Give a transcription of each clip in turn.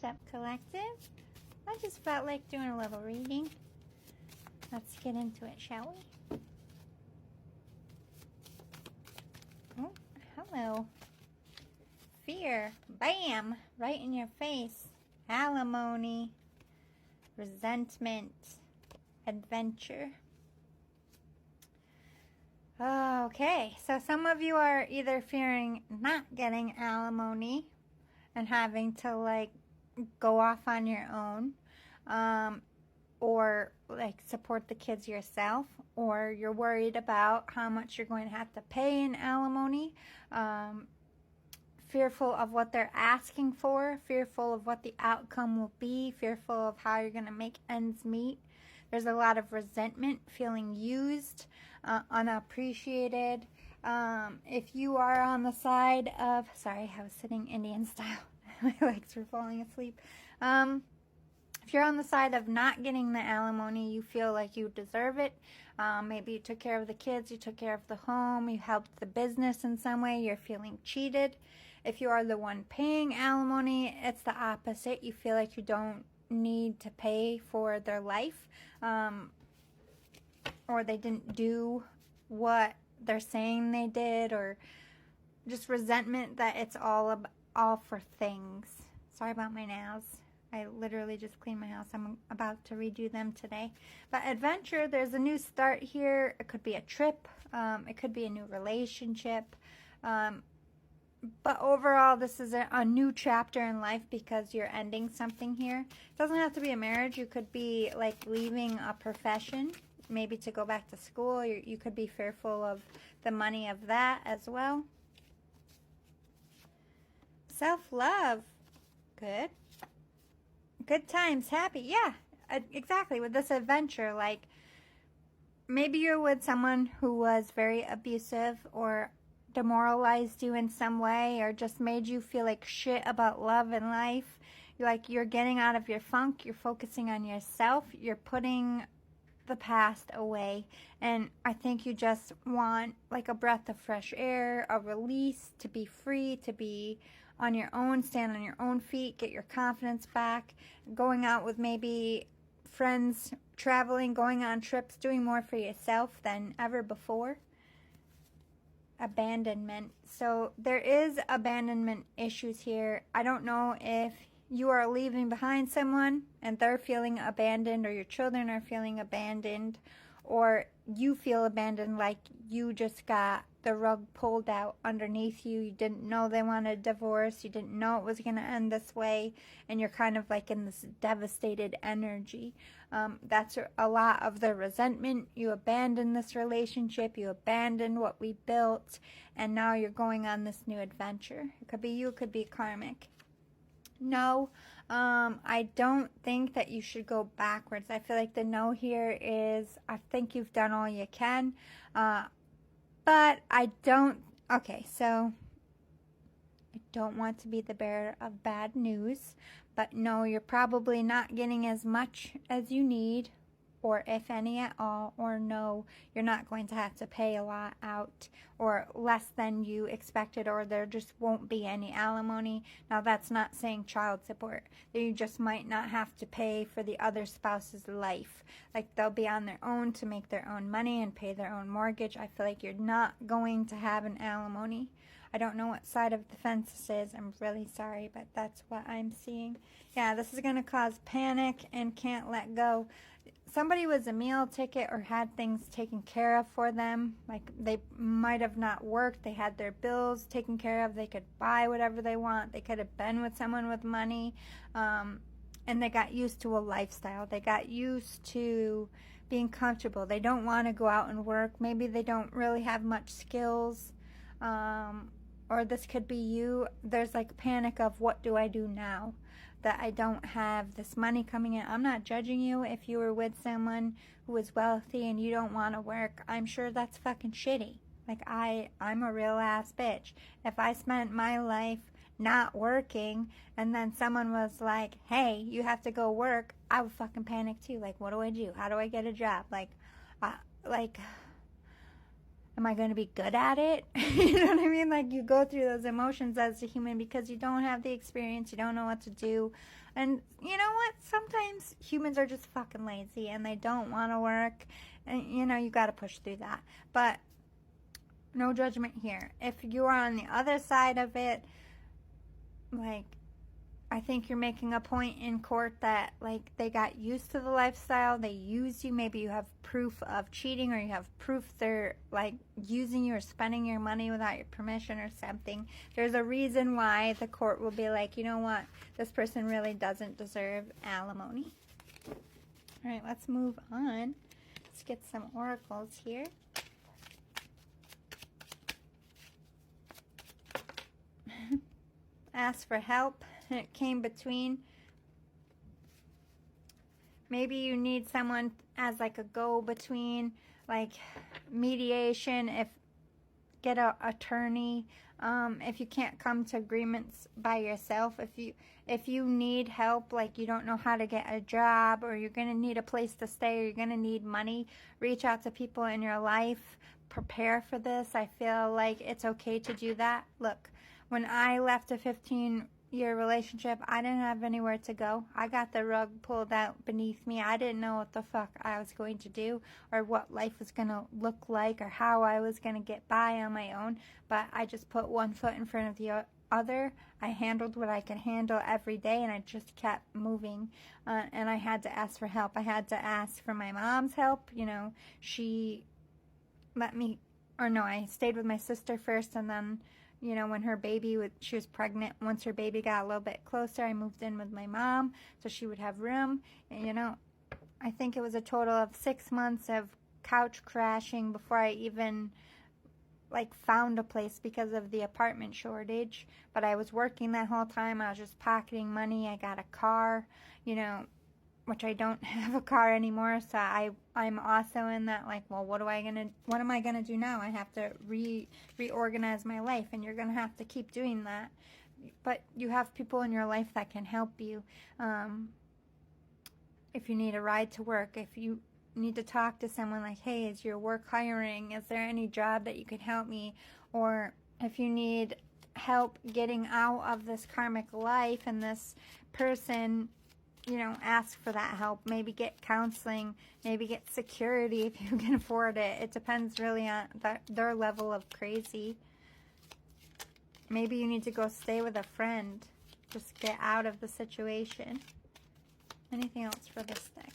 Step Collective. I just felt like doing a little reading. Let's get into it, shall we? Oh, hello. Fear. Bam! Right in your face. Alimony. Resentment. Adventure. Okay, so some of you are either fearing not getting alimony and having to like go off on your own, or like support the kids yourself, or you're worried about how much you're going to have to pay in alimony, fearful of what they're asking for, fearful of what the outcome will be, fearful of how you're going to make ends meet. There's a lot of resentment, feeling used, unappreciated. If you are on the side of, sorry, I was sitting Indian style. My legs were falling asleep. If you're on the side of not getting the alimony, you feel like you deserve it. Maybe you took care of the kids, you took care of the home, you helped the business in some way, you're feeling cheated. If you are the one paying alimony, it's the opposite. You feel like you don't need to pay for their life, or they didn't do what they're saying they did, or just resentment that it's all for things. Sorry about my nails. I literally just cleaned my house. I'm about to redo them today. But adventure, there's a new start here. It could be a trip. It could be a new relationship. But overall, this is a new chapter in life because you're ending something here. It doesn't have to be a marriage. You could be like leaving a profession, maybe to go back to school. You could be fearful of the money of that as well. Self-love. Good. Good times. Happy. Yeah, exactly. With this adventure, like maybe you're with someone who was very abusive or demoralized you in some way, or just made you feel like shit about love and life. You're getting out of your funk. You're focusing on yourself. You're putting the past away, and I think you just want like a breath of fresh air, a release, to be free, to be on your own, stand on your own feet, get your confidence back, going out with maybe friends, traveling, going on trips, doing more for yourself than ever before. Abandonment. So there is abandonment issues here. I don't know if you are leaving behind someone and they're feeling abandoned, or your children are feeling abandoned, or you feel abandoned, like you just got the rug pulled out underneath you. You didn't know they wanted a divorce. You didn't know it was going to end this way, and you're kind of like in this devastated energy. That's a lot of the resentment. You abandoned this relationship. You abandoned what we built, and now you're going on this new adventure. It could be you. It could be karmic. No, I don't think that you should go backwards. I feel like the no here is, I think you've done all you can, but I don't, okay, so I don't want to be the bearer of bad news, but no, you're probably not getting as much as you need, or if any at all, or no, you're not going to have to pay a lot out, or less than you expected, or there just won't be any alimony. Now, that's not saying child support. You just might not have to pay for the other spouse's life. Like, they'll be on their own to make their own money and pay their own mortgage. I feel like you're not going to have an alimony. I don't know what side of the fence this is. I'm really sorry, but that's what I'm seeing. Yeah, this is going to cause panic and can't let go. Somebody was a meal ticket or had things taken care of for them. Like, they might have not worked. They had their bills taken care of. They could buy whatever they want. They could have been with someone with money. And they got used to a lifestyle. They got used to being comfortable. They don't want to go out and work. Maybe they don't really have much skills. Or this could be you. There's like panic of, what do I do now that I don't have this money coming in? I'm not judging you if you were with someone who is wealthy and you don't want to work. I'm sure that's fucking shitty. Like, I'm a real ass bitch. If I spent my life not working and then someone was like, hey, you have to go work, I would fucking panic too. Like, what do I do? How do I get a job? Like, am I going to be good at it? You know what I mean? Like, you go through those emotions as a human because you don't have the experience. You don't know what to do. And you know what? Sometimes humans are just fucking lazy and they don't want to work. And, you know, you got to push through that. But no judgment here. If you're on the other side of it, like, I think you're making a point in court that, like, they got used to the lifestyle, they used you, maybe you have proof of cheating, or you have proof they're, like, using you or spending your money without your permission or something. There's a reason why the court will be like, you know what, this person really doesn't deserve alimony. All right, let's move on. Let's get some oracles here. Ask for help. It came between. Maybe you need someone as like a go-between, like mediation. Get an attorney. If you can't come to agreements by yourself, if you need help, like you don't know how to get a job, or you're gonna need a place to stay, or you're gonna need money, reach out to people in your life. Prepare for this. I feel like it's okay to do that. Look, when I left a 15-year relationship, I didn't have anywhere to go. I got the rug pulled out beneath me. I didn't know what the fuck I was going to do, or what life was going to look like, or how I was going to get by on my own. But I just put one foot in front of the other. I handled what I could handle every day, and I just kept moving. And I had to ask for help. I had to ask for my mom's help. You know, she let me, or no, I stayed with my sister first, and then, you know, when her baby, she was pregnant, once her baby got a little bit closer, I moved in with my mom so she would have room. And, you know, I think it was a total of 6 months of couch crashing before I even, like, found a place because of the apartment shortage. But I was working that whole time. I was just pocketing money. I got a car, you know, which I don't have a car anymore, so I'm also in that, like, well, what am I gonna do now? I have to reorganize my life, and you're gonna have to keep doing that. But you have people in your life that can help you. If you need a ride to work, if you need to talk to someone, like, hey, is your work hiring? Is there any job that you could help me? Or if you need help getting out of this karmic life and this person, you know, ask for that help. Maybe get counseling, maybe get security if you can afford it. It depends really on their level of crazy. Maybe you need to go stay with a friend. Just get out of the situation. Anything else for this deck?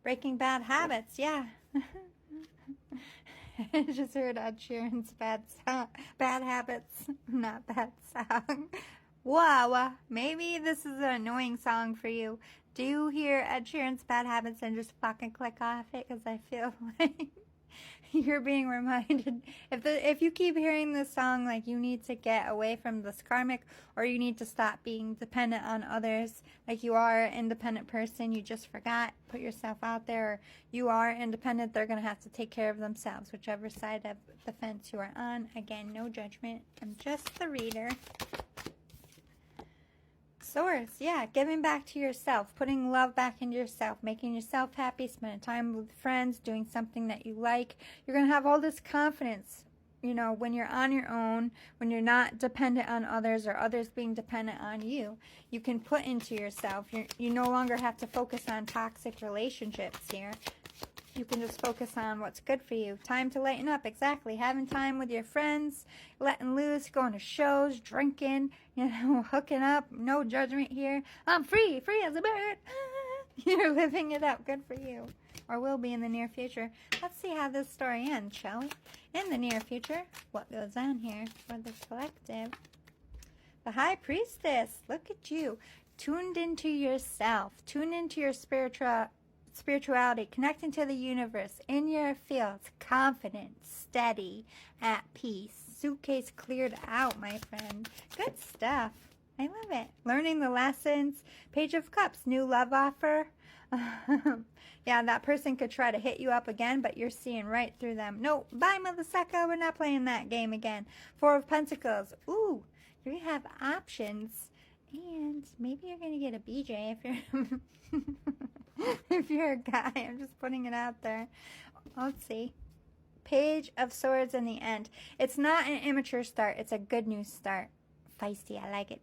Breaking bad habits, yeah. I just heard Ed Sheeran's bad habits, not bad song. Wow, maybe this is an annoying song for you. Do you hear Ed Sheeran's Bad Habits and just fucking click off it? Because I feel like you're being reminded. If you keep hearing this song, like, you need to get away from this karmic, or you need to stop being dependent on others. Like, you are an independent person, you just forgot, put yourself out there, or you are independent, they're going to have to take care of themselves, whichever side of the fence you are on. Again, no judgment. I'm just the reader. Swords, yeah, giving back to yourself, putting love back into yourself, making yourself happy, spending time with friends, doing something that you like. You're going to have all this confidence, you know, when you're on your own, when you're not dependent on others or others being dependent on you. You can put into yourself. You no longer have to focus on toxic relationships here. You can just focus on what's good for you. Time to lighten up, exactly. Having time with your friends, letting loose, going to shows, drinking, you know, hooking up. No judgment here. I'm free as a bird. You're living it up. Good for you. Or will be in the near future. Let's see how this story ends, shall we? In the near future, what goes on here for the collective? The High Priestess. Look at you. Tuned into yourself. Tuned into your spirituality, connecting to the universe, in your fields, confident, steady, at peace. Suitcase cleared out, my friend. Good stuff. I love it. Learning the lessons. Page of Cups, new love offer. Yeah, that person could try to hit you up again, but you're seeing right through them. No, bye, mother sucker. We're not playing that game again. Four of Pentacles. Ooh, you have options. And maybe you're going to get a BJ if you're... if you're a guy. I'm just putting it out there. Let's see. Page of Swords in the end. It's not an immature start. It's a good news start. Feisty. I like it.